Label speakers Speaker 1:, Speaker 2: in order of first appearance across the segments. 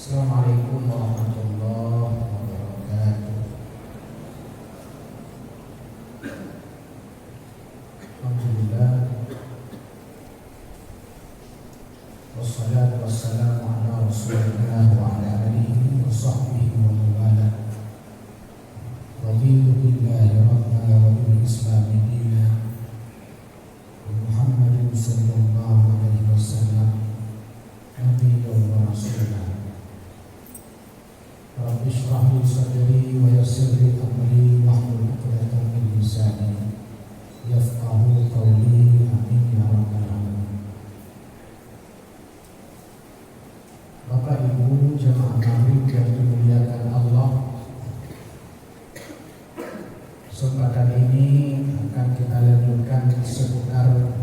Speaker 1: Assalamualaikum warahmatullahi wabarakatuh. Alhamdulillah, wassalatu wassalamu ala rasulillah wa ala alihi wa sahbihi wa mawala. Raditu billahi rabbana wa bil islami dina wa Muhammadin sallallahu alaihi wasallam nabiyyan wa rasulah. Rabbi shrah li sadri wa yassir li amri wahlul 'uqdatam min lisani yafqahu qawli. Amin ya rabbal alamin. Bapak Ibu jemaah maghrib yang dimuliakan Allah, kesempatan ini akan kita lanjutkan seputar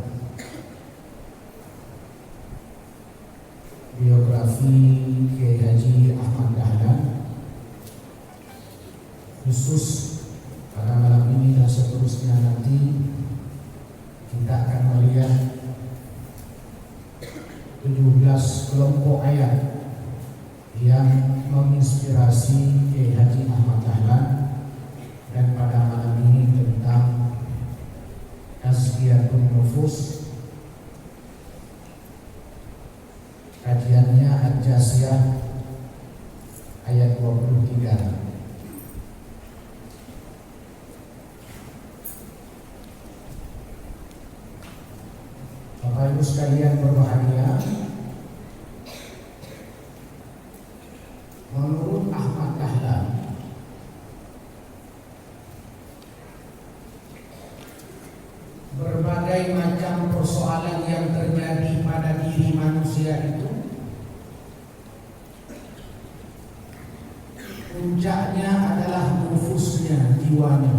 Speaker 1: biografi Kiai Haji Ahmad Dahlan, khusus pada malam ini dan seterusnya nanti kita akan melihat 17 kelompok ayat yang menginspirasi Kiai Haji Ahmad Dahlan, dan pada malam ini tentang tazkiyatun nufus. Kajiannya Al-Jasiyah ayat 23. Bapak Ibu sekalian berbahagia, menurut Ahmad Dahlan, berbagai macam persoalan yang terjadi pada diri manusia itu puncaknya adalah nufusnya, jiwanya.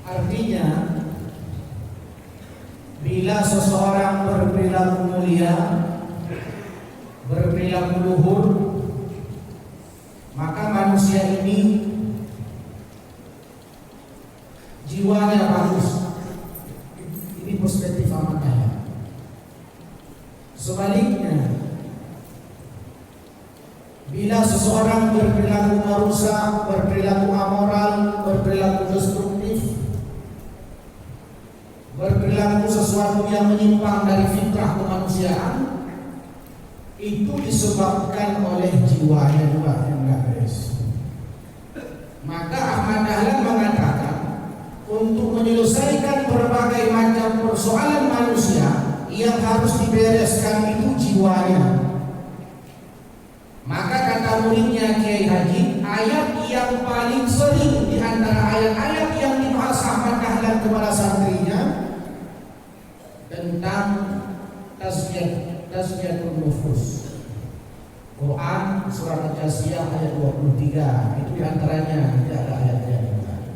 Speaker 1: Artinya, bila seseorang berperilaku mulia, berperilaku luhur, maka manusia ini jiwanya bagus. Ini perspektif Ahmad Dahlan. Sebaliknya, bila seseorang berperilaku merusak, berperilaku amoral, berperilaku destruktif, berperilaku sesuatu yang menyimpang dari fitrah kemanusiaan, itu disebabkan oleh jiwanya juga yang tidak beres. Maka Ahmad Dahlan mengatakan, untuk menyelesaikan berbagai macam persoalan manusia, yang harus dibereskan itu jiwanya. Maka kata muridnya Kiai Haji, ayat yang paling sering di antara ayat-ayat yang dibahas Ahmad Dahlan kepada santrinya tentang tazkiyatun nufus. Quran surat Al-Jasiyah ayat 23, itu diantaranya, tidak ada ayat-ayat yang lain.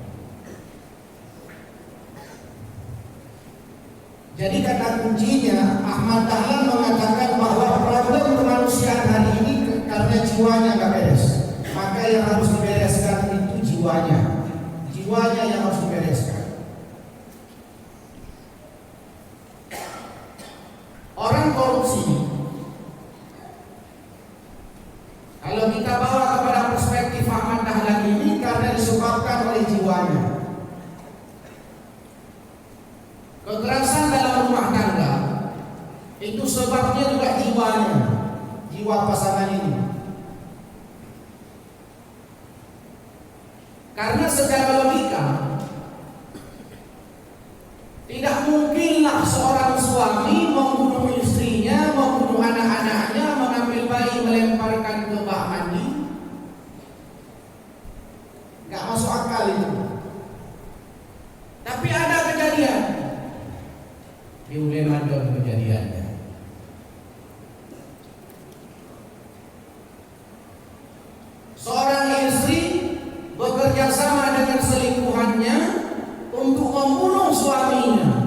Speaker 1: Jadi kata kuncinya, Ahmad Dahlan mengatakan bahwa problem kemanusiaan hari ini karena jiwanya nggak beres. Maka yang harus dibereskan itu jiwanya. Jiwanya yang harus dibereskan. Orang korupsi, kalau kita bawa kepada perspektif Ahmad Dahlan ini, karena disebabkan oleh jiwanya. Kekerasan dalam rumah tangga itu sebabnya juga jiwanya, jiwa pasangan ini. Karena secara logika tidak mungkinlah seorang suami membunuh istrinya, membunuh anak-anaknya, mengambil bayi melemparkan ke bak mandi. Gak masuk akal itu. Tapi ada kejadian di Ulemadon, kejadiannya. Seorang istri bekerja sama dengan selingkuhannya untuk membunuh suaminya.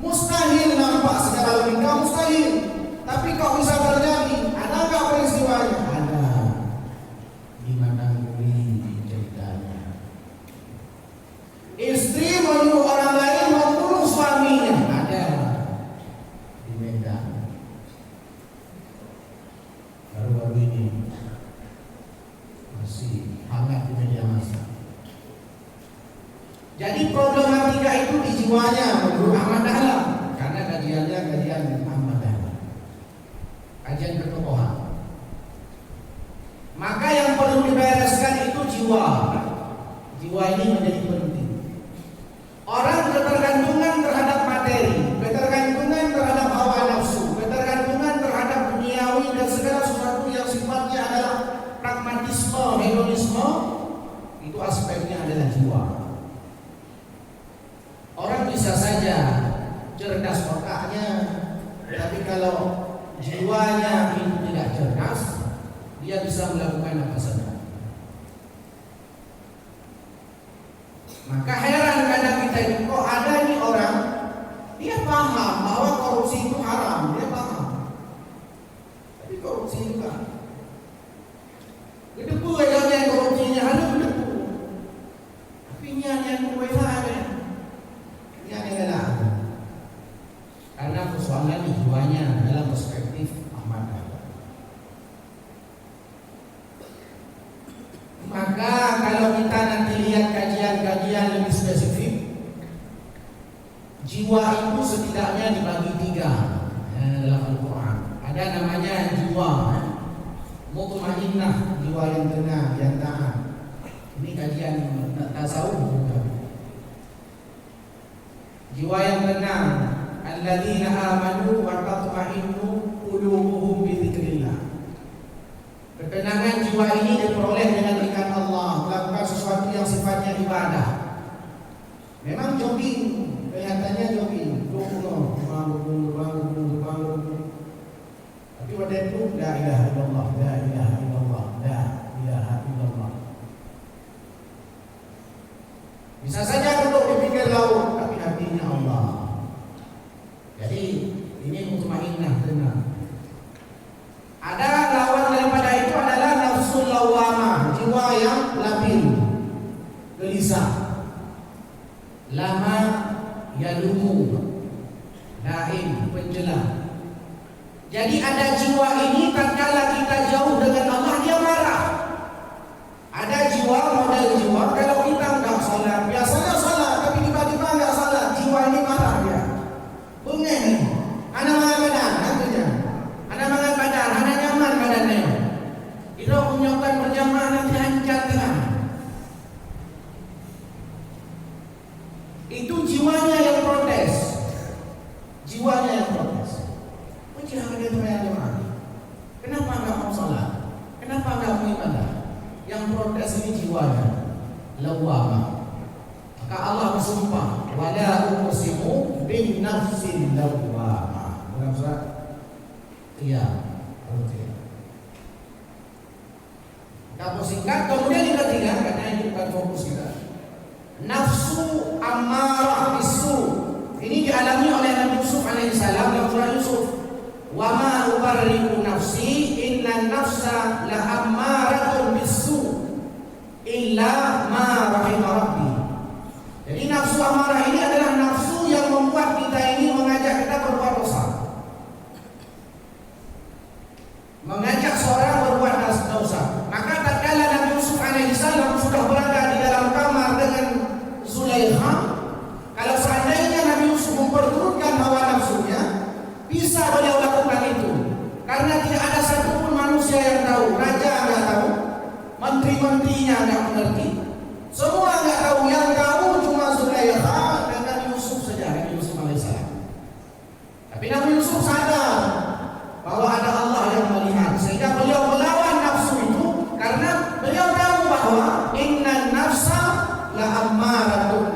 Speaker 1: Mustahil nampak secara logika, mustahil. Tapi kok bisa terjadi? Ada nggak peristiwanya? Ada. Di mana ceritanya? Istri menyuruh orang lain membunuh suaminya. Ada. Di Medan. misalnya menurut Ahmad Dahlan, karena kajiannya kajian Ahmad Dahlan, kajian ketokohan. Maka yang perlu dibereskan itu jiwa. Jiwa ini menjadi penting. Orang ketergantungan terhadap materi, ketergantungan terhadap hawa nafsu, ketergantungan terhadap duniawi dan segala sesuatu yang sifatnya adalah pragmatisme, hedonisme, itu aspeknya adalah jiwa. Orang bisa saja cerdas otaknya, tapi kalau jiwanya itu tidak cerdas, dia bisa melakukan apa saja. Maka heran kadang kita ini, kok ada nih orang, dia paham bahwa korupsi itu haram, dia paham, tapi korupsi juga gedepu yang korupsinya ada gedepu, tapi yang kuasa ada, yang adalah karena persoalan jiwanya dalam perspektif Ahmad Dahlan. Maka kalau kita nanti lihat kajian-kajian lebih spesifik, jiwa itu setidaknya dibagi 3 dalam Al-Quran. Ada namanya jiwa mutmainnah, jiwa yang tenang, yang taat. Ini kajian tasawuf juga. Jiwa yang tenang, alladzina amanu wa tatma'innu qulubuhum bi dzikrillah. Ketenangan jiwa ini diperoleh dengan ingat Allah, melakukan sesuatu yang sifatnya ibadah. Memang jogging, kelihatannya jogging, tapi pada itu la ilaha illallah, la ilaha illallah, la ilaha illallah. Bisa saja untuk dipikir laut, tapi hatinya Allah. Jadi ini mutmainnah, tenang. Ada lawan daripada itu adalah nafsul lawamah, jiwa yang labil, gelisah, lama yalumu, naim, penjelah. Jadi ada jiwa ini tatkala kita jauh dengan Allah dia marah. Ada jiwa, model jiwa kalau kita enggak salat, biasanya salat tapi tiba-tiba enggak salat, jiwa ini marah dia. Bengeng. Anak mangan badan, nantinya. Anak mangan badan, anak nyaman badannya. Itu punyaukan berjamaah nanti hancur tengah. Itu jiwanya yang protes. Jiwanya yang protes. Jangan dia sembahyang jemaah. Kenapa enggak mau salat? Kenapa enggak mau ibadah? Yang protes ini jiwanya lawamah. Maka Allah bersumpah, wala uqsimu bin nafsil lawamah. Dalam surat Kamu singkat, kemudian yang ketiga, karena ini bukan fokus kita, nafsu ammarah bisu. Ini dialami oleh Nabi Yusuf alaihissalam dalam surah Yusuf. Wa ma ubarri'u nafsi inna nafsa la ammaratun bisu illa ma rahima rabbi. Jadi nafsu amarah ini adalah nafsu yang membuat kita ini mengajak kita berbuat dosa, mengajak seorang berbuat dosa. Maka tatkala Nabi Yusuf alaihissalam sudah berada di dalam kamar dengan Zulaikha, kalau seandainya Nabi Yusuf memperturutkan hawa nafsunya, bisa beliau lakukan itu. Karena tidak ada satupun manusia yang tahu. Raja enggak tahu, menteri-menterinya enggak mengerti, semua enggak tahu. Yang tahu cuma Zulaikha dan Nabi Yusuf saja, Nabi Yusuf alaihissalam. Tapi Nabi Yusuf sadar bahwa ada Allah yang melihat, sehingga beliau melawan nafsu itu karena beliau tahu bahwa inna nafsa la ammaratun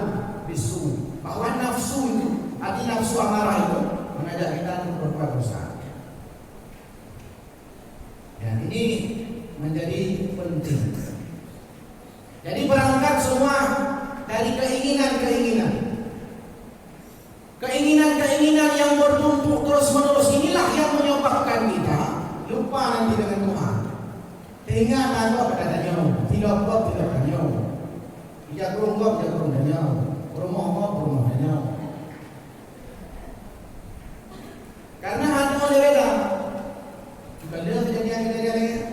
Speaker 1: bisu, bahwa nafsu itu, arti nafsu amarah itu mengajak kita untuk berbuat dosa. Dan ini menjadi penting. Jadi berangkat semua dari keinginan-keinginan. Keinginan-keinginan yang bertumpuk terus-menerus inilah yang menyebabkan kita lupa nanti dengan Tuhan. Sehingga nado pada jauh, tidak jauh. Tidak kurung jauh. Rumah jauh. Karena hati oleh beda. Benda kejadian.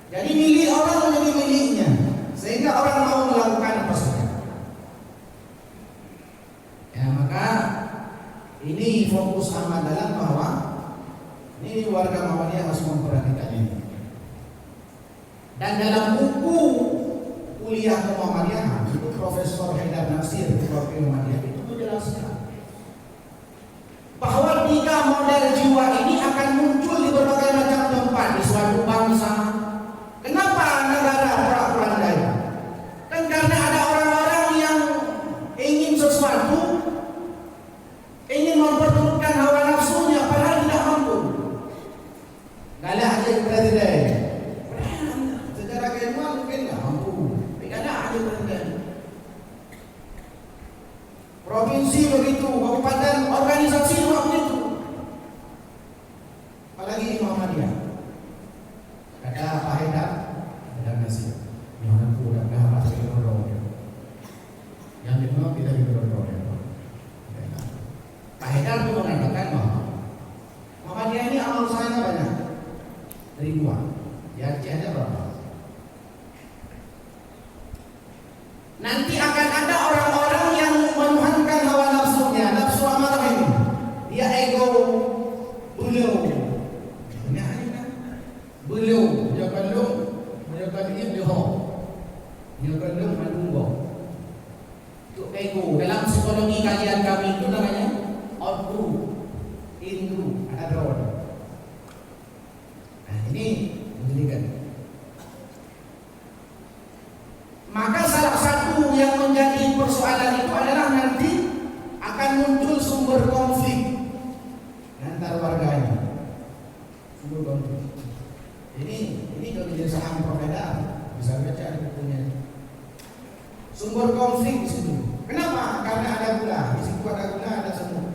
Speaker 1: Jadi milik orang menjadi miliknya, sehingga orang mau melakukan apa saja. Ini fokus Ahmad Dahlan bahwa ini warga Muhammadiyah harus memperhatikan ini. Dan dalam buku kuliah Muhammadiyah itu Profesor Haidar Nasir Ketua Muhammadiyah itu menjelaskan bahwa 3 model jiwa ini akan muncul di berbagai macam tempat di suatu bangsa. Kenapa negara porak-porandai? Kan karena ada orang-orang yang ingin sesuatu, ingin memperturutkan hawa nafsunya padahal tidak mampu. Galak aja presiden. Secara keilmuan mungkin tidak mampu. Galak aja presiden. Provinsi begitu, kabupaten, organisasi juga begitu. Apalagi di Muhammadiyah. Kata Pak Haidar, ada nasi. Yang aku dah apa sih orang. Yang dimana kita orang. Pak Haidar itu mengatakan bahwa Muhammadiyah ini amal usahanya banyak, ribuan. Di Aceh ada berapa? Nanti akan ada orang-orang yang menuhankan hawa nafsunya, nafsu amarah ini. Dia ego, beliau. Banyak ini kan? Beliau, dia kandung, dia kandung dia kandung mandunggo. Itu ego. Dalam psikologi kajian kami itu namanya outgroup, in-group, ada orang. Nah ini menjadikan. Maka salah satu yang menjadi persoalan itu adalah nanti akan muncul sumber konflik antar warganya. Sumber konflik. Ini kebiasaan Profesor bisa baca di bukunya. Sumber konflik di situ. Kenapa? Karena ada gula. Di situ ada gula, ada semut.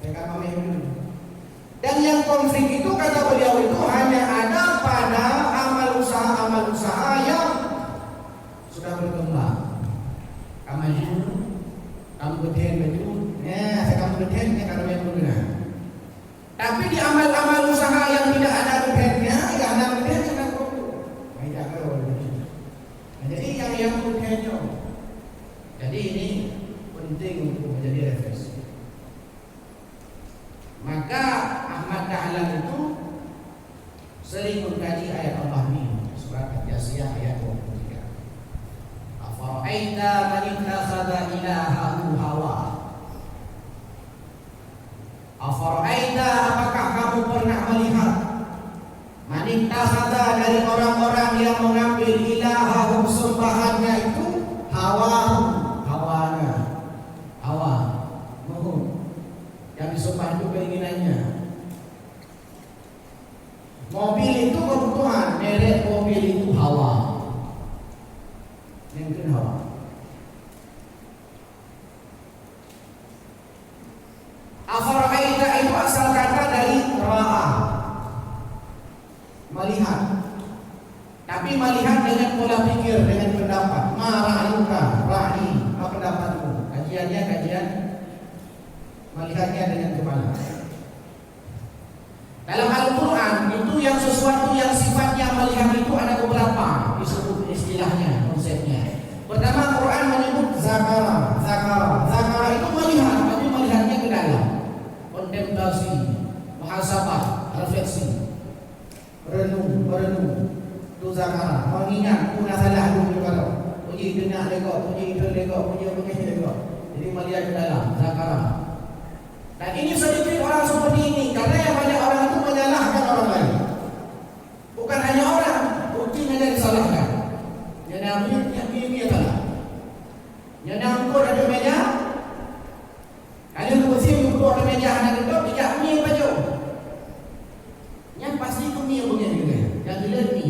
Speaker 1: Mereka memilih. Dan yang konflik itu kata beliau itu hanya ada pada amal usaha yang sudah berkembang. Kamu berdehen baju, saya kamu berdehen, kalau yang berguna. Tapi di amal-amal usaha yang tidak ada berdennya, ya ada berden jangan perlu. Tidak perlu. Jadi yang berdennya. Jadi ini penting untuk menjadi refleksi. Maka Ahmad Dahlan itu sering mengkaji ayat Allah ini, surat Al-Jasiyah ayat 23. Afara'aita man ittakhadha ilahahu hawa. Afara'aita, apakah kamu pernah melihat man ittakhadha, dari orang-orang yang mengambil ilahahu, sembahannya itu hawanya, yang disembah itu keinginannya. Mobil itu kebutuhan, merek mobil itu hawa. Mungkin hawa. Afara'aita itu asal kata dari ra'a, melihat. Tapi melihat dengan pola pikir, dengan pendapat. Ra'ayuka, ra'i, apa pendapatmu? Kajiannya kajian melihatnya dengan kepala. Dalam Al-Quran itu yang sesuatu yang sifatnya melihat itu ada beberapa disebut istilahnya, konsepnya. Pertama, Quran menyebut zakara itu melihat, tapi melihatnya ke dalam, kontemplasi, muhasabah, refleksi, renung, itu zakara, mengingat, guna salah dulu kalau puji dunia lego, puji itu lego, puji lego. Jadi melihat ke dalam, zakara. Dan ini sedikit orang seperti ini, karena yang banyak orang itu menyalahkan orang lain. Bukan hanya orang, mungkin hanya disalahkan. Yang salah. Yang angkut ada meja, kalian kursi duduk ada meja, ada duduk, tidak ni baju. Yang pasti itu ni yang punya juga. Yang gila ni.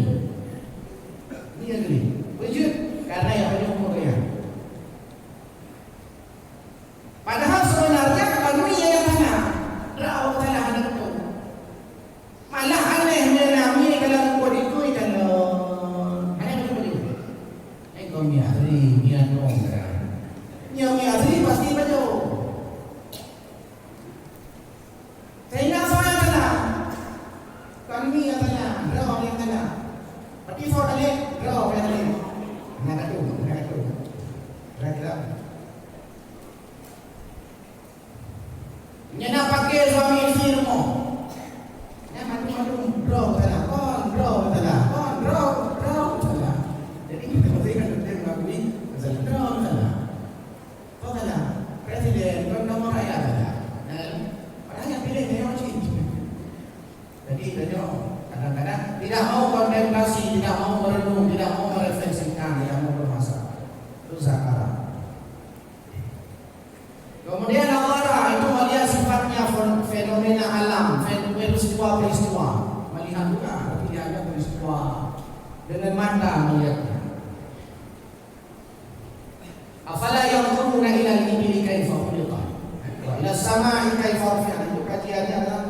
Speaker 1: Ni yang gila. Wujud karena yang banyak umur dia. Padahal sebenarnya kalau ni yang tengah. Nyana pakai suami istri mo. Ya madu bro kata bro kata. Jadi kita mesti kan mengakui asal bro kata. Kau kata presiden kan nomor rakyat kata. Orang yang pilih dia macam itu. Jadi kadang-kadang tidak mau kontemplasi, tidak mau merenung, tidak mau merefleksikan, tidak mau bermasalah. Itu zakara. Kemudian awara itu melihat sifatnya fenomena alam, peristiwa-peristiwa, melihat juga, tapi dia ada peristiwa dengan mata melihatnya. Afala yanzuruna ila al-ibili kaifa khuliqat wa ila as-sama'i kaifa rufi'at. Itu kajiannya adalah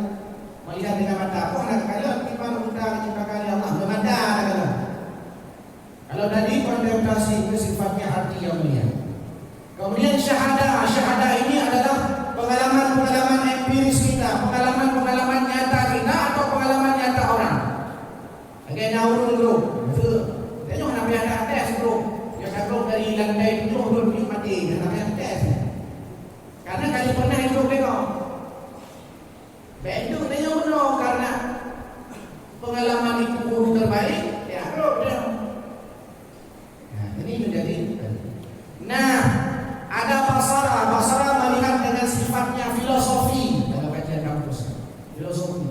Speaker 1: melihat dengan mata. Kalau kita undang diciptakan Allah dengan mata adalah. Kalau tadi kontemplasi itu sifatnya hati yang melihat. Kemudian syahadah ini adalah pengalaman-pengalaman empiris kita, pengalaman-pengalaman nyata kita atau pengalaman nyata orang. Agak naurun bro, dia cuma nak ada tes bro. Dia kata dari lantai 7 belum mati, dia nak tes. Karena kali pernah itu tengok. Bentuk dia uno karena pengalaman itu guru terbaik, ya bro dia. Nah, ini menjadi. Nah, ada basara melihat dengan sifatnya filosofi dalam kajian kampus. Filosofi.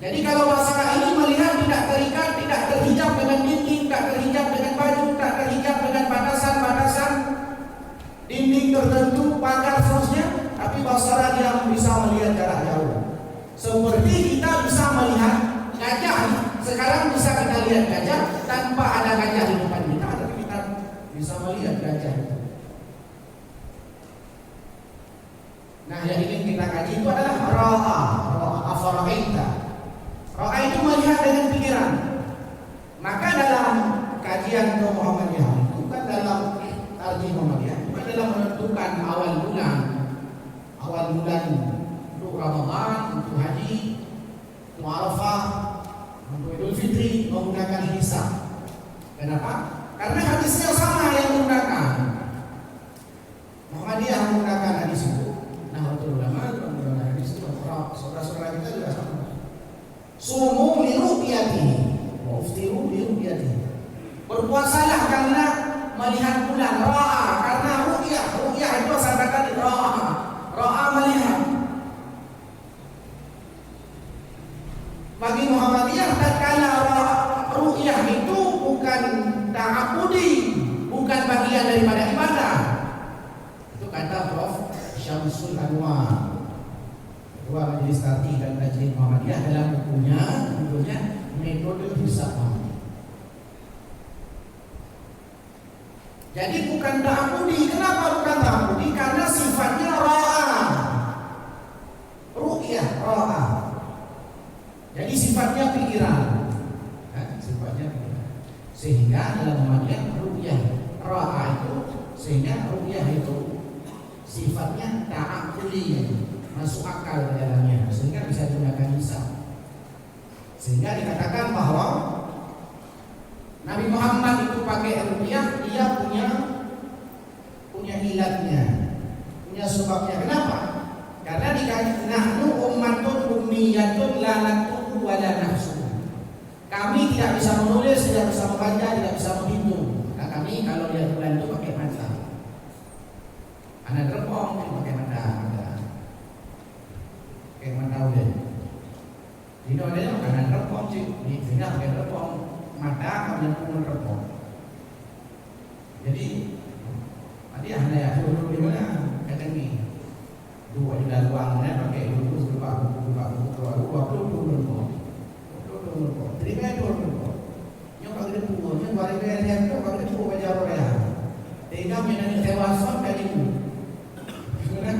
Speaker 1: Jadi kalau basara ini melihat tidak terikat, tidak terhijab dengan dinding, tidak terhijab dengan baju, tidak terhijab dengan batasan-batasan dinding tertentu, pagar seterusnya, tapi basara dia bisa melihat jarak jauh. Seperti kita bisa melihat gajah. Sekarang bisa kita lihat gajah tanpa ada gajah di depan kita, tapi kita bisa melihat gajah. Nah, yang ingin kita kaji itu adalah ra'a afara'aita. Ra'a itu melihat dengan pikiran. Maka dalam kajian Muhammadiyah, bukan dalam tarjih Muhammadiyah, bukan dalam menentukan awal bulan untuk Ramadan, untuk haji, untuk Arafah, untuk Idul Fitri menggunakan hisab. Kenapa? Karena hadisnya sama yang menggunakan. Muhammadiyah menggunakan hadis itu. Nah, untuk ulama menggunakan hadis itu. Saudara-saudara kita juga sama. Sumu li ru'yatihi wa uftiru li ru'yatihi. Berpuasalah karena melihat bulan, ra'a, karena ru'yah itu saya kata ra'a melihat. Bagi Muhammadiyah tatkala ru'yah itu bukan ta'abudi, bukan bagian daripada ibadah. Itu kata Prof. Syamsul Anwar, Ketua Majelis Tarjih dan Kajian Muhammadiyah dalam bukunya Metode Hisab. Jadi bukan ta'abudi. Kenapa bukan ta'abudi? Karena sifatnya ra'a. Ru'yah, ra'a. Jadi sifatnya pikiran. Sifatnya pikiran. Sehingga dalam Muhammadiyah ru'yah ra'a itu, sehingga ru'yah itu sifatnya ta'akuli, masuk akal ke dalamnya, sehingga bisa digunakan hisab. Sehingga dikatakan bahwa Nabi Muhammad itu pakai ru'yah, dia punya ilatnya, punya sebabnya. Kenapa? Karena dikatakan nahnu ummatun ummiyatun la naktubu wa la nahsub. Kami tidak bisa menulis, tidak bisa membaca, tidak bisa menghitung. Nah, kami kalau lihat bulan itu pakai mata. Anak terpong pakai mata udah. Ini ada makanan terpong sih. Ini tidak pakai terpong mata, kemudian pun terpong. Jadi, tadi anda ya suruh di mana? Kata ni, dua di dalam ruangnya pakai dulu terima itu nyok agak depu, nyok balik ke yang tu agak depu baca Al-Quran. Tengah menjadi tewasan kali itu. Dengan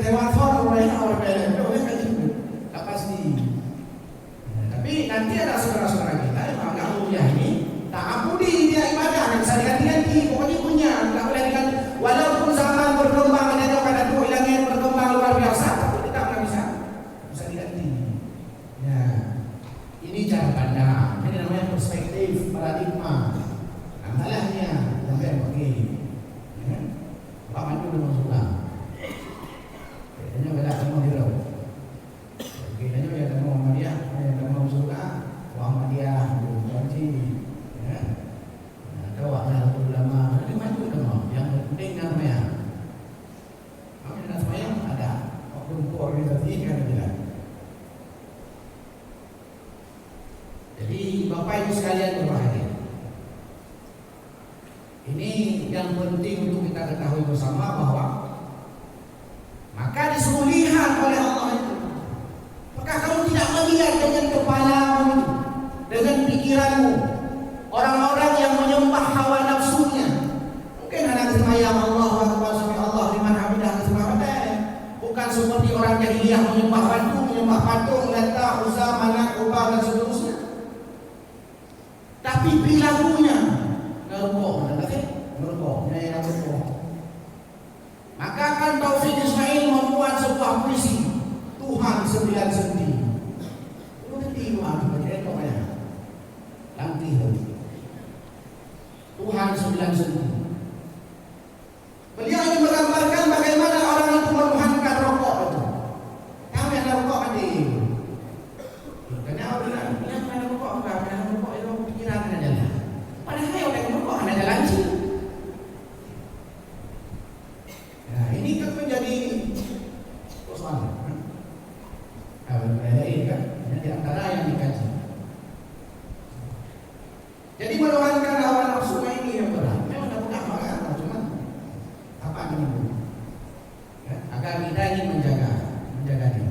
Speaker 1: tewasan orang itu kaji itu. Pasti. Tapi nanti ada saudara-saudara kita yang menganggap ru'yah ini ta'abudi, dia ibadah, bisa diganti-ganti, pokoknya punya, tidak boleh diganti. Walaupun zaman berkembang, ada itu hilangnya berkembang luar biasa, tapi tidak bisa. Bapak Ibu sekalian berbahagia. Ini yang penting untuk kita ketahui bersama, bahwa maka disuruh lihat oleh Allah itu. Maka kamu tidak melihat dengan kepalamu, dengan pikiranmu, orang-orang yang menyembah hawa nafsunya. Mungkin anak semayang Allah Akbar, sami Allah liman hamidah, bukan seperti orang jahiliyah menyembah patung, Lata, Uzza, Manat, Ubah dan seterusnya. Tapi perilakunya ngerokok, maka akan Taufik Ismail membuat sebuah puisi, Tuhan 9 sendi. Itu nanti Tuhan 9 sendi. Beliau ingin menggambarkan bagaimana orang itu menuhankan rokok itu. Kamu yang rokok tadi. Kenapa bilang yang mana rokok enggak, mana rokok itu pikiran aja lah. Padahal orang rokok ada jalan sih. Nah, ini kan menjadi persoalan. Ada ini kan, di antara yang dikaji. Jadi menuhankan hawa nafsu ini yang berat. Memang bukan makna, cuma apa ini? Ya, agar kita ini menjaga diri.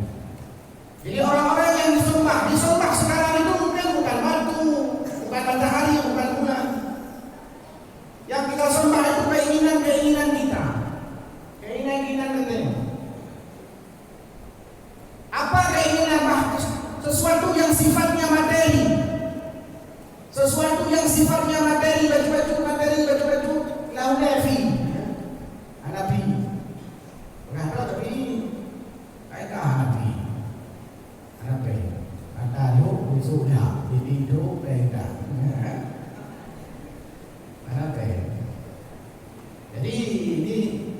Speaker 1: Jadi orang-orang yang disembah sekarang itu mungkin bukan batu, bukan matahari, bukan bulan. Yang kita sembah itu keinginan kita. Keinginan kita. Apa keinginan? Sesuatu yang sifatnya materi. Sesuatu yang sifatnya materi, baju-baju, launafi. Hanafi. Bukan tapi kayak Hanafi. Atau sudah dibidu beda. Hanafi. Jadi ini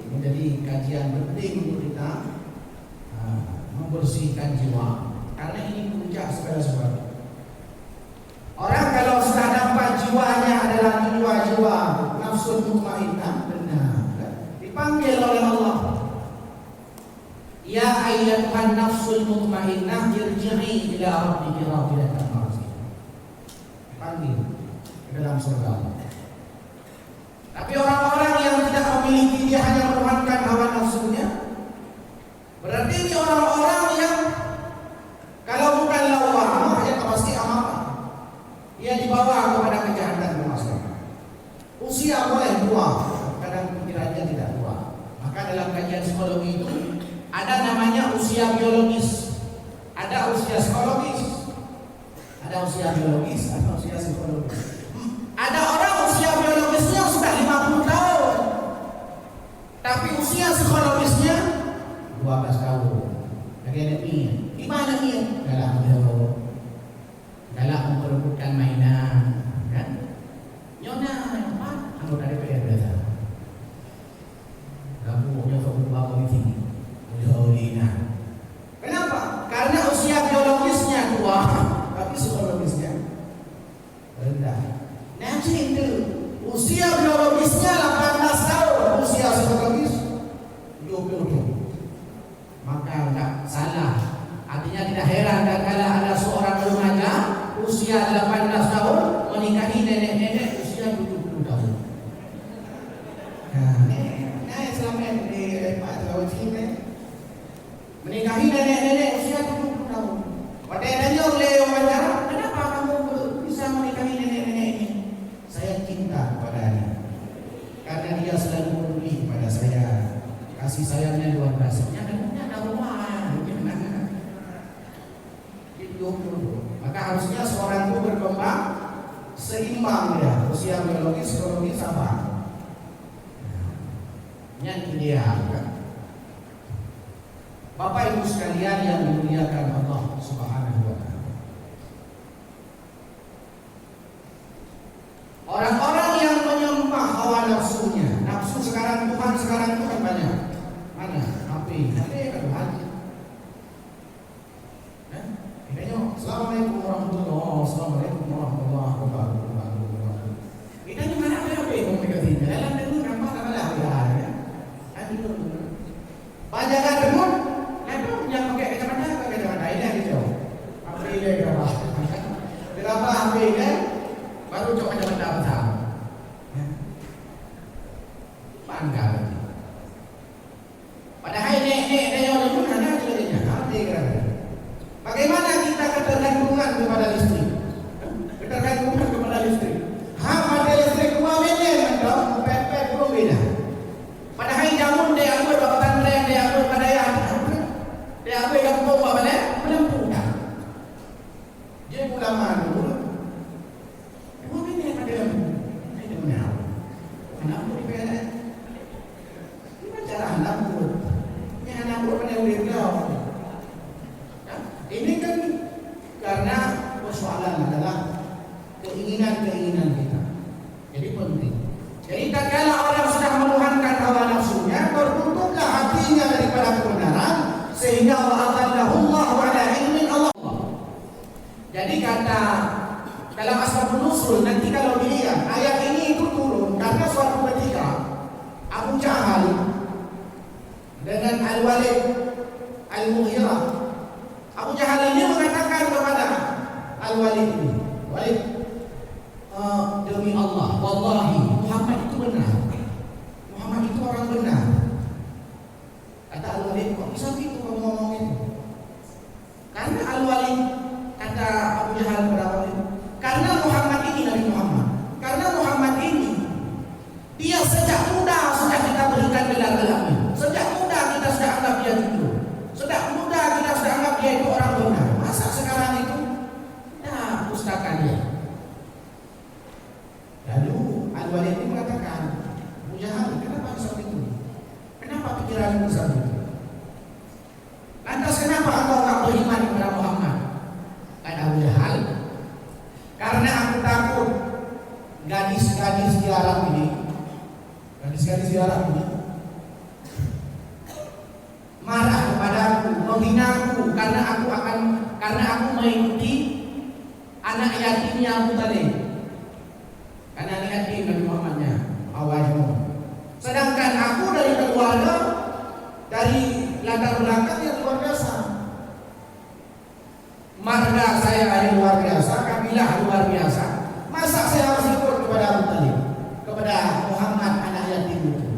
Speaker 1: menjadi kajian penting untuk kita membersihkan jiwa, karena ini puncak segala sesuatu. Orang kalau sudah dapat jiwanya adalah jiwa nafsul mutmainnah, benar, dipanggil oleh Allah, ya ayyatuhan nafsul mutmainnah irji'i ila rabbiki radiyatan mardiyah. Dipanggil ke dalam surga Allah. Tapi orang-orang yang tidak memiliki, dia hanya menuhankan hawa nafsunya, berarti ini orang-orang yang kalau bukan lawamah, ya pasti amarah. Ia dibawa kepada kejahatan bermasalah. Usia boleh tua, kadang pikirannya tidak tua. Maka dalam kajian psikologi itu ada namanya usia biologis, ada usia psikologis, ada usia biologis, ada usia psikologis. Ada orang usia biologisnya sudah 50 tahun, tapi usia psikologisnya 12 tahun. Lagi ada nih, gimana nih? Dalam memperebutkan mainan, kan? Nyona yang anggota DPR biasa. Kamu punya bapak di sini, kenapa? Karena usia biologisnya tua, tapi psikologisnya rendah. Nanti itu usia biologisnya 18 tahun, usia psikologis 20. Maka enggak salah. Artinya tidak heran kalau ada seorang remaja usia 18 tahun menikahi nenek-nenek usia 70 tahun. Nah, selama di Pak Sulawesi menikahi nenek-nenek usia 70 tahun. Padahal oleh wawancara, kenapa kamu bisa menikahi nenek-nenek ini? Saya cinta kepadanya, karena dia selalu peduli pada saya, kasih sayangnya luar biasa. Ada rumah. Maka harusnya seorang itu berkembang seimbang ya, usia biologis, psikologis sama. Yang ideal kan? Bapak Ibu sekalian yang dimuliakan Allah Subhanahu wa taala. Orang-orang yang menyembah hawa nafsunya, nafsu sekarang Tuhan banyak. Mana? HP kan Tuhan. Assalamualaikum warahmatullahi wabarakatuh. Kita ni mana apa yang mereka tinggal dalam dulu ramah lah ya. Aduh. Bajakan dulu, lalu yang pakai kacamata ini aja jauh. Apa ini berapa? Berapa HP kan? keinginan-keinginan kita. Jadi penting. Jadi tatkala orang sudah menuhankan hawa nafsunya, tertutuplah hatinya daripada kebenaran, sehingga Allah ala ilmin Allah. Jadi kata dalam Asbabun Nuzul, nanti kalau dilihat ayat ini itu turun karena suatu ketika Abu Jahal dengan Al-Walid Al-Mughirah, Abu Jahal ini mengatakan kepada Al-Walid ini, Walid, demi Allah, wallahi Muhammad itu benar, Muhammad itu orang benar. Kata Al-Walid, kok bisa gitu kamu ngomong itu? Karena Al-Walid, kata Abu Jahal kepada Walid, karena Muhammad ini Nabi Muhammad, karena Muhammad ini dia sejak muda sudah kita berikan gelar-gelarnya, sejak muda kita sudah anggap dia itu, sejak muda kita sudah anggap dia itu orang benar. Masa sekarang itu nah pustaka dia. Lalu Al-Walid ini mengatakan, Abu Jahal, kenapa seperti itu? Kenapa pikiranmu seperti itu? Lantas kenapa engkau tak beriman kepada Muhammad? Kata Abu Jahal, karena aku takut gadis-gadis di Arab ini, marah kepadaku, menghinaku karena aku mengikuti anak yatimnya Abu Talib. Karena anak yatim Nabi Muhammadnya awalnya. Sedangkan aku dari keluarga, dari latar belakang yang luar biasa. Marga saya yang luar biasa, kabilah luar biasa. Masa saya harus ikut kepada Abu Talib, kepada Muhammad anak yatim itu?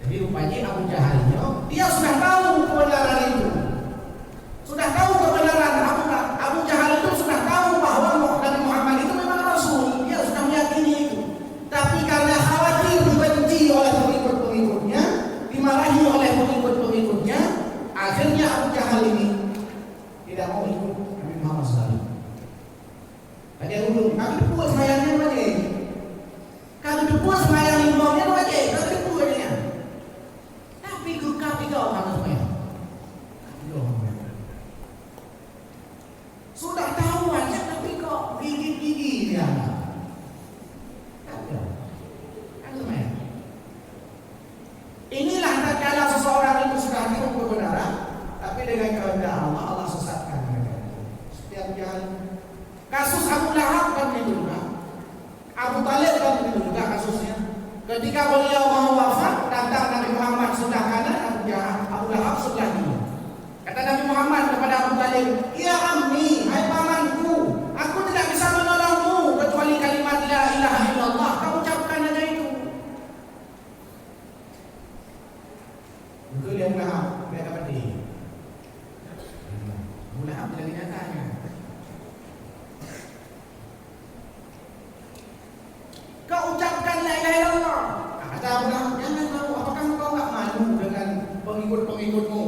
Speaker 1: Jadi rupanya Abu Jahalnya, dia sudah tahu kebenaran itu, sudah tahu kebenaran. Abu Jahal itu sudah tahu bahwa Nabi Muhammad itu memang Rasul, dia sudah meyakini itu. Tapi karena khawatir dibenci oleh pengikut-pengikutnya, dimarahi oleh pengikut-pengikutnya, akhirnya Abu Jahal ini tidak mau ikut Nabi Muhammad SAW. Tadi aku dulu, kami depu semayangnya aja. Kami depu semayang imamnya aja, kami depu aja. Tapi kami kau kami semayang. Sudah tahu aja, tapi kok gigi-gigi dia. Inilah tatkala seseorang itu sudah tahu kebenaran, tapi dengan kehendak Allah, Allah sesatkan mereka. Setiap jalan. Kasus Abu Lahab kan itu juga, Abu Talib kan itu juga kasusnya. Ketika beliau mau wafat, datang Nabi Muhammad sebelah kanan, Abu Lahab sebelah kiri. Kata Nabi Muhammad kepada Abu Talib, ya ammi, hai pamanku, aku tidak bisa menolongmu kecuali kalimat la ilaha illallah. Kamu ucapkan aja itu. Betul yang Lahab, dia dapat dia. Abu Lahab jadi nyatanya. Kau ucapkan la ilaha illallah. Kata Abu Lahab, jangan tahu, apakah kau tak malu dengan pengikut-pengikutmu?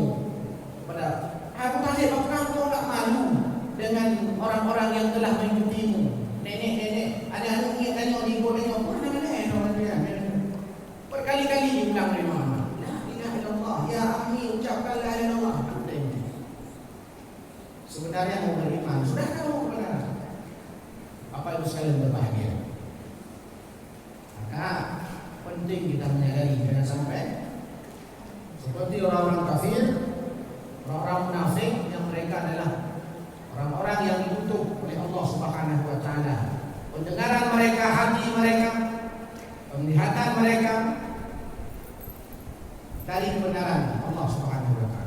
Speaker 1: Kepada Abu Talib, apakah kau tak malu dengan orang-orang yang telah mengikutimu? Nenek-nenek, ada tengok di ibu tengok, mana nenek orang dia? Berkali-kali diulang oleh Muhammad. La ilaha illallah, ya ammi, ucapkan la ilaha illallah. Sebenarnya mau beriman, sudah tahu kebenaran. Apa itu sekalian berbahagia? Maka penting kita menyadari, jangan sampai seperti orang-orang kafir, orang-orang munafik yang mereka adalah orang-orang yang ditutup oleh Allah Subhanahu wa taala. Pendengaran mereka, hati mereka, penglihatan mereka dari kebenaran Allah Subhanahu wa taala.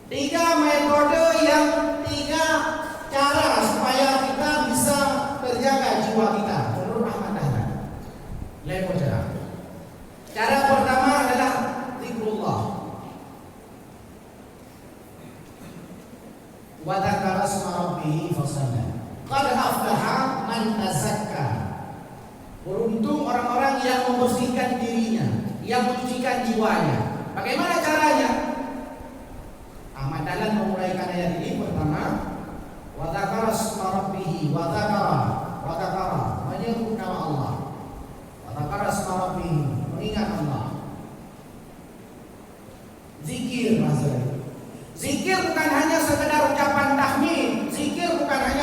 Speaker 1: 3 metode yang 3 cara supaya kita bisa terjaga jiwa kita menurut Ahmad Dahlan. Lain cara. Cara pertama adalah zikrullah. Wa dzakara asma rabbih fasalla. Qad aflaha man tazakka. Beruntung orang-orang yang membersihkan dirinya, yang mensucikan jiwanya. Bagaimana caranya? Ahmad Dahlan memulaikan ayat ini pertama, wa dzakara asma rabbih, wa dzakara menyebut nama Allah. Wa dzakara asma rabbih, mengingat Allah. Zikir maksudnya. Zikir bukan hanya sekedar ucapan tahmid, zikir bukan hanya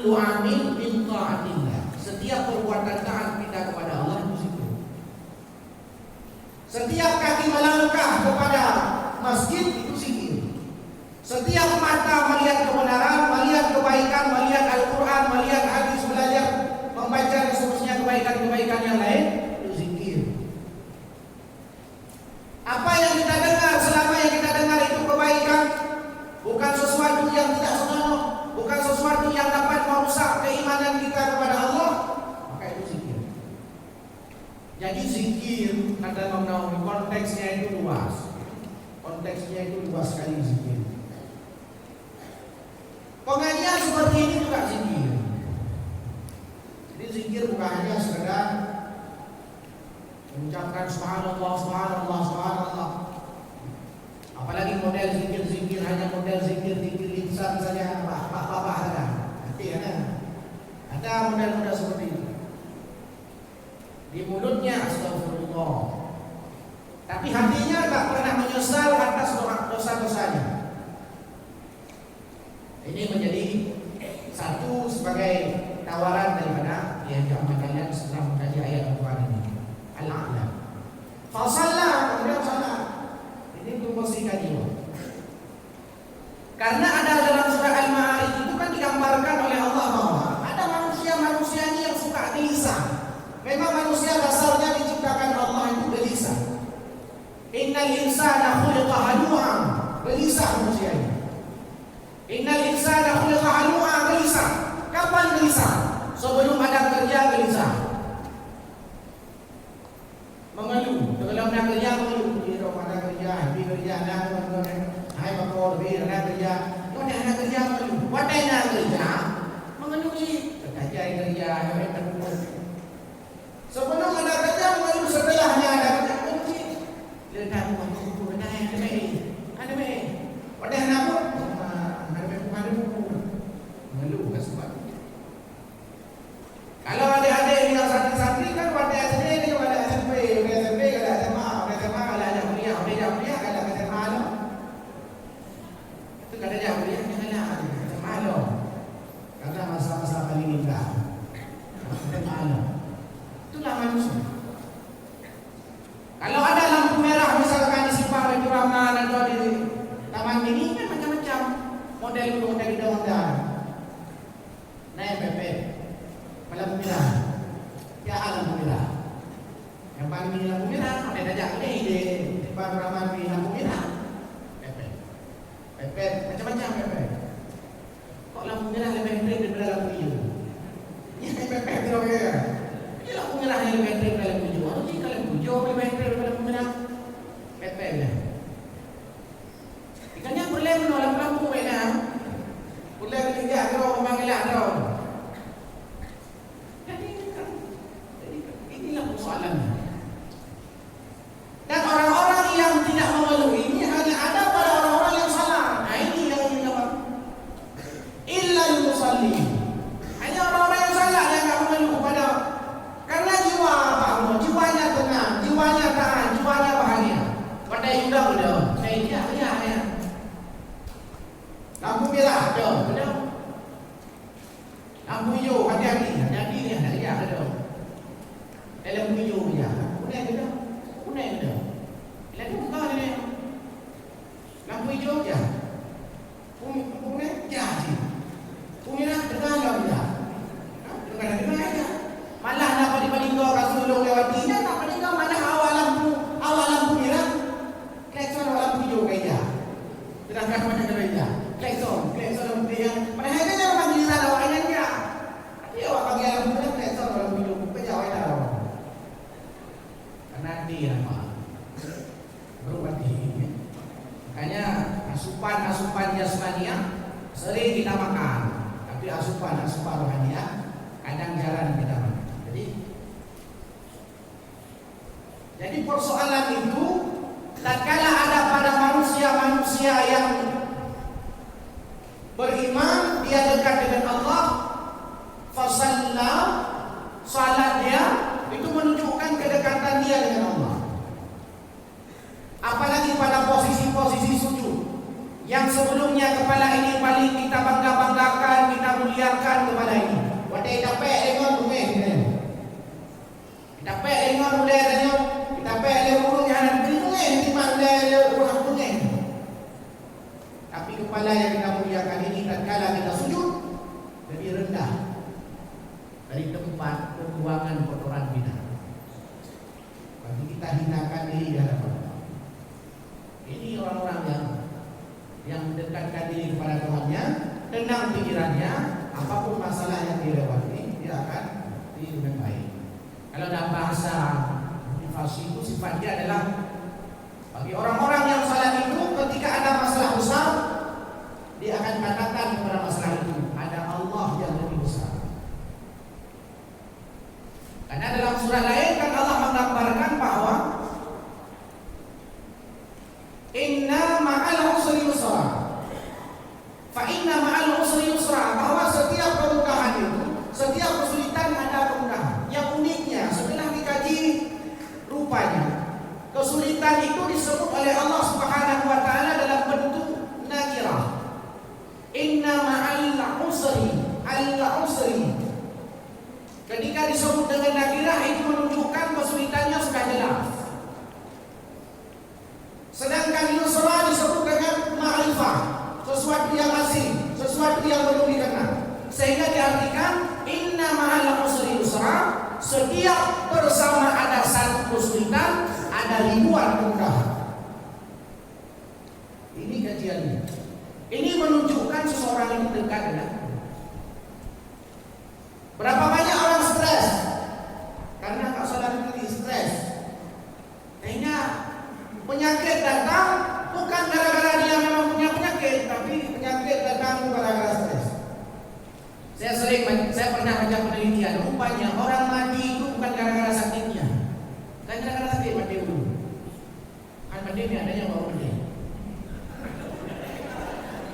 Speaker 1: kullu amin min ta'atillah. Setiap perbuatan taat kita kepada Allah itu zikir. Setiap kaki melangkah kepada masjid itu zikir. Setiap mata melihat kebenaran, melihat kebaikan, melihat Al-Quran, melihat hadis, belajar, membaca dan seterusnya kebaikan-kebaikan yang lain itu zikir. Apa yang kita dengar, selama yang kita dengar itu kebaikan, bukan sesuatu yang tidak senonoh, bukan sesuatu yang dapat merusak keimanan kita kepada Allah, maka itu zikir. Jadi zikir, kata Imam Nawawi, konteksnya itu luas. Konteksnya itu luas sekali zikir. Pengajian seperti ini juga zikir. Jadi zikir bukan hanya sekedar mengucapkan subhanallah, subhanallah, subhanallah. Apalagi model zikir-zikir hanya model zikir lisan saja, bapak-bapak ada. Nanti ada model-model seperti itu. Di mulutnya astagfirullah, tapi hatinya tak pernah menyesal atas dosa-dosanya. Ini menjadi satu sebagai tawaran daripada yang kalian setelah mengkaji ayat Al-Quran ini. Al-A'la. Fasallah, kemudian salat. Ini untuk membersihkan jiwa. Karena ada dalam surah Al-Ma'arij itu kan digambarkan oleh Allah bahwa ada manusia-manusia ini yang suka gelisah. Memang manusia dasarnya diciptakan Allah itu gelisah. Innal insana khuliqa halu'an. Gelisah manusia ini. Innal insana khuliqa halu'an, gelisah. Kapan gelisah? Sebelum ada kerja gelisah. Mengeluh, sebelum ada kerja mengeluh. Tidak ada kerja, habis kerja ada hai bakor, habis ada kerja. Tidak ada kerja mengeluh. What ada kerja? Mengeluh sih. Kerja yang terkumpul. Sebelum ada kerja mengeluh, setelahnya ada kerja mengeluh sih. Letak mengeluh, ada me. What ada apa? Mengeluh kan sebab. Kalau adik-adik yang santri-santri kan pada SD dia pada SMP, kalau SMA, kalau ada kuliah, kalau ada SMA lo. Itu kalau ada kuliah janganlah SMA lo. Karena masa-masa paling indah. SMA lo. Itulah manusia. Kalau ada lampu merah misalkan di simpang Batu Rahman atau di Taman Mini kan macam-macam model undang-undang. Naik PP, lampu merah, ya lampu merah. Yang paling ini lampu merah, ada dajak ini di Batu Rahman di lampu merah. PP, macam-macam PP. Kok lampu merah lebih keren daripada lampu hijau? Ya PP tidak kira. Ini lampu merah yang lebih keren daripada lampu hijau. Kalau jika lampu hijau lebih keren daripada lampu merah, PP lah. Ikannya boleh menolak lampu merah. Boleh tidak kalau memang elak kalau. Jadi inilah persoalannya. Dan orang-orang yang tidak mengeluh ini hanya ada pada orang-orang yang salah. Nah ini yang dinamakan illal musalli. Hanya orang-orang yang salah yang tidak mengeluh pada. Karena jiwa apa? Jiwanya tenang, jiwanya tahan, jiwanya bahagia. Pada udah. Ya. Lampu merah ada, betul? Lampu hijau hati-hati ni ada. Lampu hijau ya, kuning betul. Lagi bukan ni. Lampu hijau je. Kuning jadi. Kuning dengar ya. Dengar aja. Malah nak balik kau kasih tolong lewati dah tak balik kau malah awal lampu merah. Klakson lampu hijau kaya. Sedangkan macam mana? Klakson lampu yang mana ada yang orang gila awak ini dia. Dia awak panggil lampu merah klakson lampu hijau kerja awak dah. Karena dia nama berubati. Makanya asupan jasmania sering kita makan, tapi asupan rohania kadang jarang kita makan. Jadi persoalan itu tatkala ada pada manusia yang beriman, dia dekat dengan Allah, fasalla, salat dia itu menunjukkan kedekatan dia dengan Allah. Apalagi pada posisi-posisi sujud yang sebelumnya kepala ini paling kita bangga-banggakan, kita muliakan kepala ini. bahasa motivasi itu sifatnya adalah bagi orang-orang yang salat itu ketika ada masalah besar, dia akan katakan kepada masalah itu, ada Allah yang lebih besar. Karena dalam surah lain kan Allah menggambarkan bahwa inna ma'al usri yusra, fa inna ma'al usri yusra, bahwa setiap kemudahan itu, setiap kesulitan ada kemudahan. Yang uniknya setelah dikaji, rupanya kesulitan itu disebut oleh Allah Subhanahu wa taala dalam bentuk nakirah. Inna ma'al usri, al-usri. Ketika disebut dengan nakirah itu menunjukkan kesulitannya sudah jelas. Sedangkan yusra disebut dengan ma'rifah, sesuatu yang asing, sesuatu yang belum dikenal. Sehingga diartikan inna ma'al usri yusra, setiap bersama ada satu kesulitan, ada ribuan kemudahan. Ini kajiannya. Ini menunjukkan seseorang itu dekat dengan. Berapa banyak orang stres? Karena tak salah diri stres. Sehingga penyakit datang bukan gara-gara dia memang punya penyakit, tapi penyakit datang gara-gara stres. Saya pernah baca penelitian, rupanya orang mati itu bukan gara-gara sakitnya. Bukan gara-gara sakit mati dulu. Kan mati ini adanya baru mati.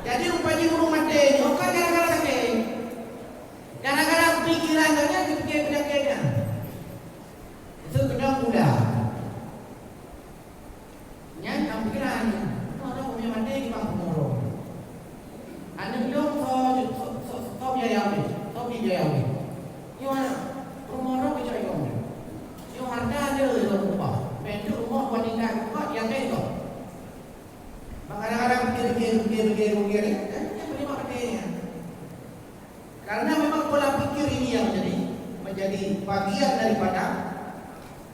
Speaker 1: Jadi rupanya burung mati bukan gara-gara sakit. Gara-gara pikirannya dipikir penyakitnya. Itu kena muda. Yang pikiran, orang punya mati di bawah pemorong. Anda bilang kau biayawi, kau biayawi. Yang pemorong bicara yang harga ada dalam rumah. Bentuk rumah wanita rumah yang itu. Kadang-kadang pikir, yang berlima pentingnya. Karena memang pola pikir ini yang menjadi bagian daripada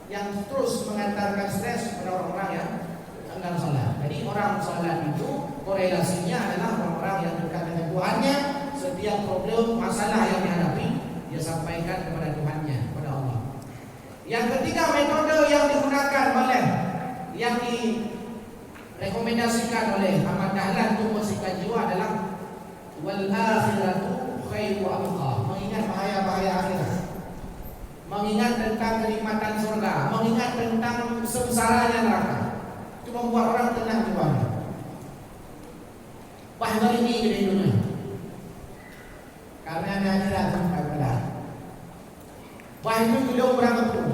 Speaker 1: yang terus mengantarkan stres kepada orang-orang yang enggan salat. Jadi orang salat itu korelasinya adalah orang-orang yang dekat dengan Tuhannya. Setiap problem, masalah yang dihadapi, dia sampaikan kepada Tuhannya, kepada Allah. Yang ketiga, metode yang digunakan oleh, yang direkomendasikan oleh Ahmad Dahlan untuk membersihkan jiwa adalah wal akhiratu khairu wa abqa, mengingat bahaya-bahaya akhirat, mengingat tentang kenikmatan surga, mengingat tentang sengsaranya neraka. Itu membuat orang tenang jiwanya. Bahkan ini di dunia. Karena ada akhirat tempat berada. Bahkan beliau berangkat pun.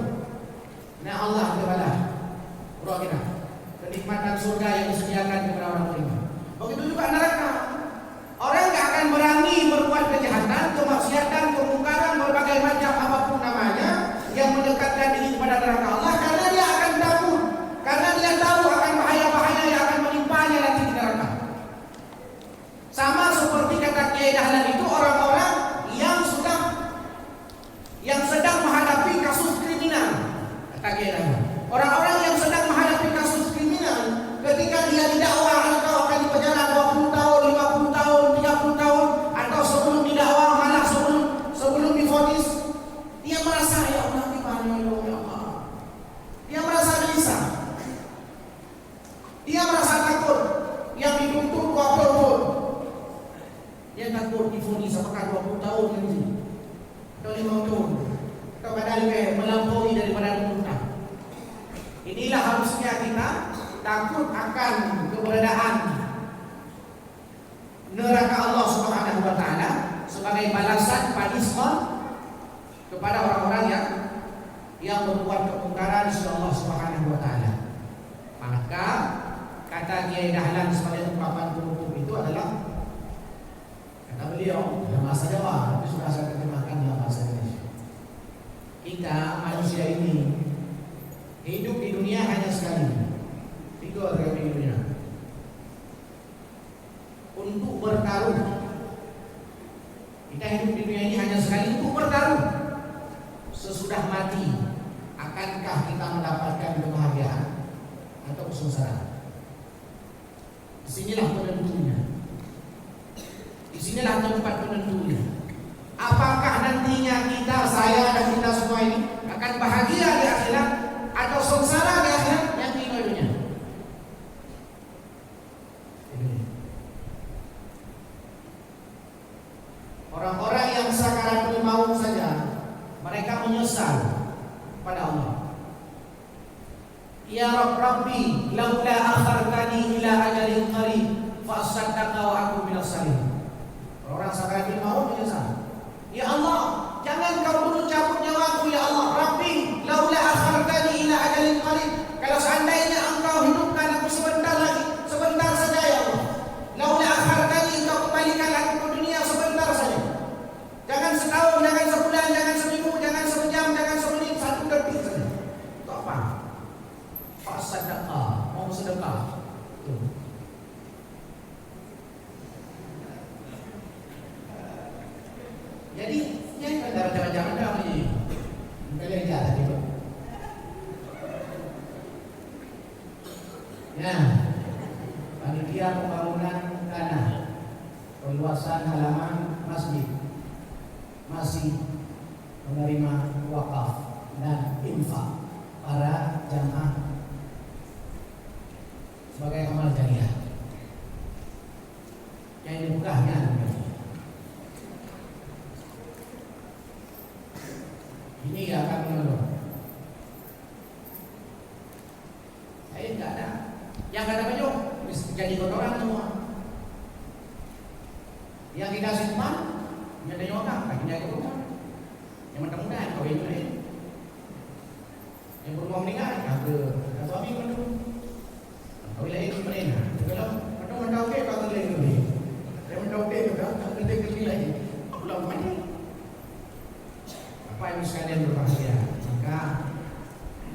Speaker 1: Nah Allah kepada roh kita. Kenikmatan surga yang disediakan kepada orang beriman. Begitu juga neraka. Orang tidak akan berani berbuat kejahatan, kemaksiatan, kemungkaran, berbagai macam apapun namanya yang mendekatkan diri kepada neraka Allah, karena dia akan takut, karena dia tahu akan bahaya-bahaya yang akan menimpanya nanti di neraka. Sama seperti kata Kiai Dahlan itu, orang-orang yang sedang menghadapi kasus kriminal, kata Kiai Dahlan. Orang-orang yang sedang menghadapi kasus kriminal, ketika dia didakwa engkau akan dipenjara 20 tahun, 50 tahun, 30 tahun, atau sebelum didakwa malah sebelum divonis, dia merasa ya Allah gimana ya Allah. Dia merasa gelisah. Dia merasa takut. Yang dituntut 20 tahun. Dia takut divonis apakah 20 tahun nanti atau 5 tahun. Atau padahal melampaui daripada tuntutan. Inilah harusnya kita takut akan keberadaan neraka Allah Subhanahu wa taala sebagai balasan punishment kepada orang-orang yang berbuat kemungkaran di Allah Subhanahu wa taala. Maka kata Kiai Dahlan sebagai ungkapan penutup itu adalah, kata beliau dalam bahasa Jawa, tapi sudah saya terjemahkan dalam bahasa Indonesia. Kita manusia ini hidup di dunia hanya sekali. 3 kali di dunia. Untuk bertaruh. Kita hidup di dunia ini hanya sekali untuk bertaruh. Sesudah mati, akankah kita mendapatkan kebahagiaan atau kesengsaraan? Disinilah penentunya. Disinilah tempat penentunya. Apakah nantinya kita, saya dan kita semua ini akan bahagia di akhirat Orang-orang yang sakaratul maut saja mereka menyesal pada Allah. Ya Rabbi, laula akhartani ila ajalin qarib fa asaddaqa wa aku minas salihin. Orang sakaratul maut menyesal. Ya Allah, jangan kau dulu cabut nyawaku ya Allah. Rabbi, laula akhartani ila ajalin qarib. Kalau seandainya engkau hidupkan aku sebentar lagi, sebentar saja ya Allah. Laula akhartani, engkau kembalikan aku ke dunia sebentar saja. Jangan setahun, jangan sebulan, jangan seminggu, jangan sejam, jangan semenit, 1 detik saja. Itu apa? Fasadaqah, mau sedekah. Jadi, ini kan jangan-jangan ni. Beli aja tadi tu. Ya, panitia pembangunan tanah, perluasan halaman masjid masih menerima wakaf dan infak para jamaah sebagai amal jariah. Yang dibukanya ini akan menurun. Saya tidak ada. Yang ada banyak jadi kotoran semua. Yang kita simpan menjadi orang, akhirnya ke rumah. Yang mudah-mudahan kau yang lain. Yang berumah meninggal, ke suami mendu. Kau lain ke mana? Kalau kau mendauk ke kau lain ke mana? Saya mendauk ke kau lain ke mana lagi? Pulau mana? Apa yang sekalian berbahagia? Maka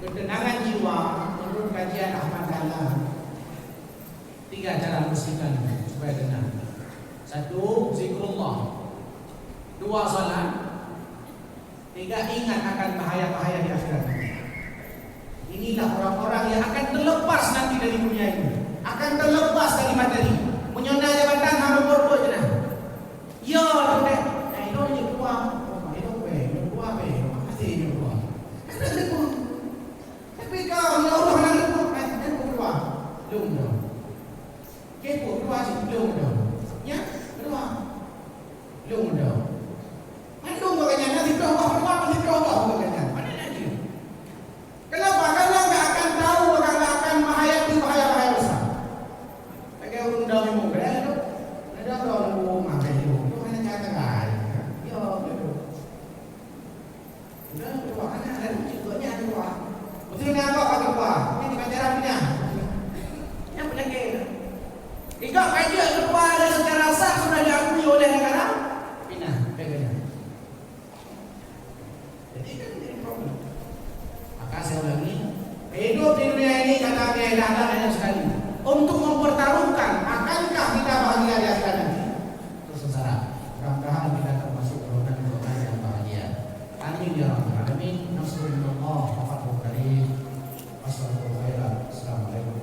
Speaker 1: ketenangan jiwa menurut kajian Ahmad Dahlan 3 cara bersihkan supaya tenang. 1, zikrullah. 2, salat. 3, ingat akan bahaya-bahaya di akhirat. Inilah orang-orang yang akan terlepas nanti dari dunia ini, akan terlepas dari materi. Menyona jabatan harus bodoh je dah. Ya, dek. Ini je keluar. Ini keluar be. Masih ini keluar. Ada pun. Tapi kau ya Allah nak keluar. Belum dah. Kepo keluar sih belum dah. Ya, keluar. Belum dah. Belum katanya nanti keluar masih keluar katanya. Mana lagi? Kenapa? Karena enggak akan tahu, enggak akan menghayati bahaya-bahaya besar. Pakai undang yang mungkin ada. Ada orang rumah kayak itu. Itu hanya kata lain. Ya, betul. Udah keluar kan ada juga keluar. Betul ni apa kata keluar? Ini pacaran punya. Yang penyakit. Jika kajian keluar secara sah sudah diakui oleh negara, pindah pegangnya. Jadi kan ini problem. Maka saya ulangi, hidup di dunia ini kata Kiai Dahlan hanya sekali untuk mempertaruhkan akankah kita bahagia di akhirat nanti. Itu sengsara. Mudah-mudahan kita termasuk golongan yang bahagia. Amin ya rabbal alamin. Nasrullah wa fathul karim. Assalamualaikum.